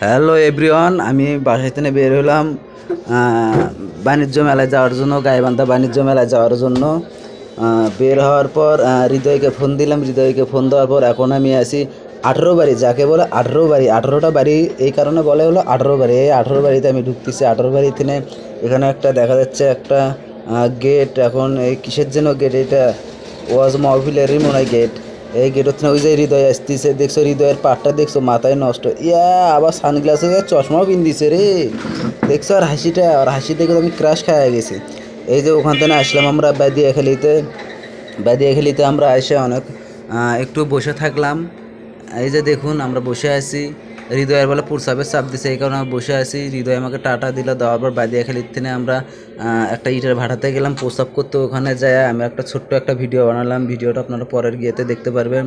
Hello everyone, আমি বাসায় থেকে বের হলাম বাণিজ্য মেলায় যাওয়ার জন্য, গাইবান্ধা বাণিজ্য মেলায় যাওয়ার জন্য। বের হওয়ার পর হৃদয়কে ফোন দিলাম। হৃদয়কে ফোন দেওয়ার পর এখন আমি আছি 18 বাড়ি, যাকে বলে 18 বাড়ি। 18টা বাড়ি এই কারণে বলে হলো 18 বাড়ি। এই 18 বাড়িতে আমি ঢুকতেছি। 18 বাড়ি থেকে এখানে একটা দেখা যাচ্ছে একটা গেট। এখন এই কিসের জন্য গেট? এটা ওয়াজ মাহফিলেরই মনে হয় গেট। এই গেট হচ্ছে ওই যে হৃদয় আসতেছে, দেখছো হৃদয়ের পাটটা দেখছো, মাথায় নষ্ট। ইয়া আবার সানগ্লাসে চশমাও পিন্দিছে রে, দেখছো? আর হাসিটা, আর হাসি দেখে আমি ক্রাশ খাওয়া গেছি। এই যে ওখান থেকে আসলাম আমরা বাদিয়াখালিতে। বাদিয়াখালিতে আমরা এসে অনেক একটু বসে থাকলাম। এই যে দেখুন আমরা বসে আছি। হৃদয়ের বলে প্রস্রাবের চাপ দিছে, এই কারণে বসে আছি। হৃদয় আমাকে টাটা দিল, দেওয়ার পর বাদিয়াখালির থেকে আমরা একটা ইটের ভাড়াতে গেলাম প্রস্রাব করতে। ওখানে যায় আমি একটা ছোট্ট একটা ভিডিও বানালাম। ভিডিওটা আপনারা পরের গিয়েতে দেখতে পারবেন।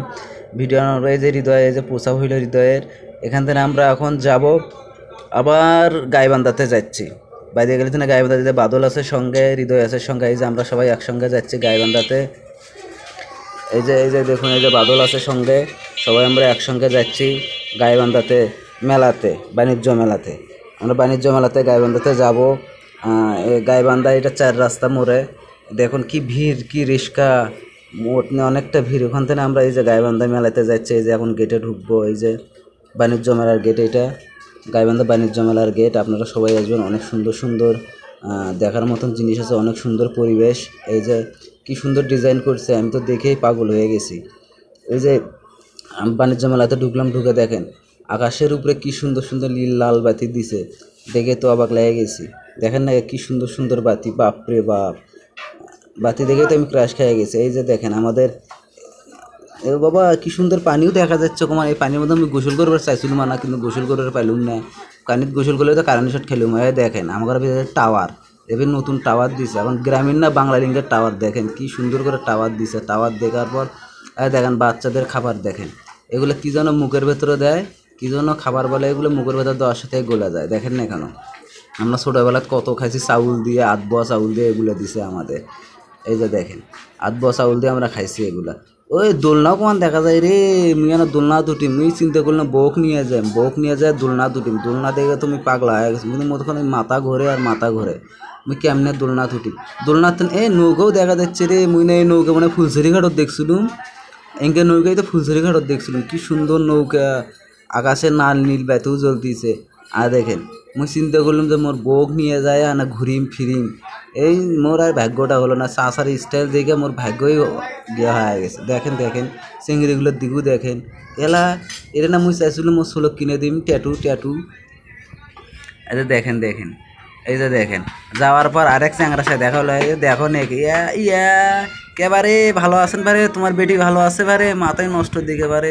ভিডিও এই যে হৃদয়, এই যে প্রস্রাব হইল হৃদয়ের। এখান থেকে আমরা এখন যাব আবার গাইবান্ধাতে যাচ্ছি। বাদিয়াখালি থেকে গাইবান্ধাতে বাদল আছে সঙ্গে, হৃদয় আছে সঙ্গে। এই যে আমরা সবাই একসঙ্গে যাচ্ছি গাইবান্ধাতে। এই যে দেখুন, এই যে বাদল আছে সঙ্গে, সবাই আমরা একসঙ্গে যাচ্ছি গাইবান্ধাতে মেলাতে, বাণিজ্য মেলাতে। আমরা বাণিজ্য মেলাতে গাইবান্ধাতে যাব। গাইবান্ধা এটা 4 রাস্তা মোড়ে। দেখুন কি ভিড়, কি রিক্সা, মোট অনেকটা ভিড়। ওখান থেকে আমরা এই যে গাইবান্ধা মেলাতে যাচ্ছি। এই যে এখন গেটে ঢুকবো। এই যে বাণিজ্য মেলার গেট, এটা গাইবান্ধা বাণিজ্য মেলার গেট। আপনারা সবাই আসবেন। অনেক সুন্দর সুন্দর দেখার মতন জিনিস আছে, অনেক সুন্দর পরিবেশ। এই যে কি সুন্দর ডিজাইন করছে, আমি তো দেখেই পাগল হয়ে গেছি। এই যে বাণিজ্য মেলাতে ঢুকলাম, ঢুকে দেখেন আকাশের উপরে কি সুন্দর সুন্দর নীল লাল বাতি দিছে, দেখে তো অবাক লেগে গেছি। দেখেন না কি সুন্দর সুন্দর বাতি, বাপরে বাপ! বাতি দেখে তো আমি ক্রাশ খেয়ে গেছি। এই যে দেখেন আমাদের, এ বাবা কি সুন্দর পানিও দেখা যাচ্ছে। কমান এই পানির মধ্যে আমি গোসল করবার চাইছিলাম না, কিন্তু গোসল করবার পাইলাম না। পানিতে গোসল করলে তো কারেন্ট শট খেলুম। দেখেন আমার টাওয়ার, এবার নতুন টাওয়ার দিছে। এখন গ্রামীণ না বাংলা লিঙ্কের টাওয়ার, দেখেন কি সুন্দর করে টাওয়ার দিছে। টাওয়ার দেখার পর দেখেন বাচ্চাদের খাবার, দেখেন এগুলো কী যেন মুখের ভেতরে দেয়, কী যেন খাবার বলে, এগুলো মুখের ভেতরে দেওয়ার সাথে গলে যায়। দেখেন না কেন, আমরা ছোটোবেলায় কত খাইছি চাউল দিয়ে, আধবোয়া চাউল দিয়ে এগুলো দিছে আমাদের। এই যে দেখেন আধবোয়া চাউল দিয়ে আমরা খাইছি এগুলা। ওই দোলনাও কমান দেখা যায় রে, মুই না দোলনা দুটিম। মুই চিন্তা করলাম বউক নিয়ে যায় দোলনা দুটিম। দোলনা দেখে তুমি পাগলা হয়ে গেছো, কিন্তু মতক্ষণ মাথা ঘোরে আর মাথা ঘোরে। মুই কেমনে দোলনা তুটিম। দোলনা এই নৌকাও দেখা যাচ্ছে রে। মুই না এই নৌকা মানে ফুলঝুরি ঘাটত দেখছিলুম। এঙ্কে নৌকায় তো ফুলঝুরি ঘাটত দেখছিলুম, কি সুন্দর নৌকা, আকাশে নাল নীল বাতিও জ্বলতিছে। আর দেখেন মুই চিন্তা করলাম যে মোর বউক নিয়ে যায় না ঘুরিম ফিরিম। এই মোর আর ভাগ্যটা হলো না। চাষার স্টাইল দেখে মোর ভাগ্যই বিয়া হয়ে গেছে। দেখেন দেখেন চিংড়িগুলোর দিকেও দেখেন। এটা না মুই চাইছিলাম মোর ছোলক কিনে দিম ট্যাটু। এই যে দেখেন দেখেন, এই যে দেখেন যাওয়ার পর আরেক চ্যাংরার সাথে দেখা হলো। দেখো নাকি ইয়া ইয়া কেবারে ভালো আছেন পারে, তোমার বেটি ভালো আছে পারে, মাথায় নষ্ট দিকে পারে।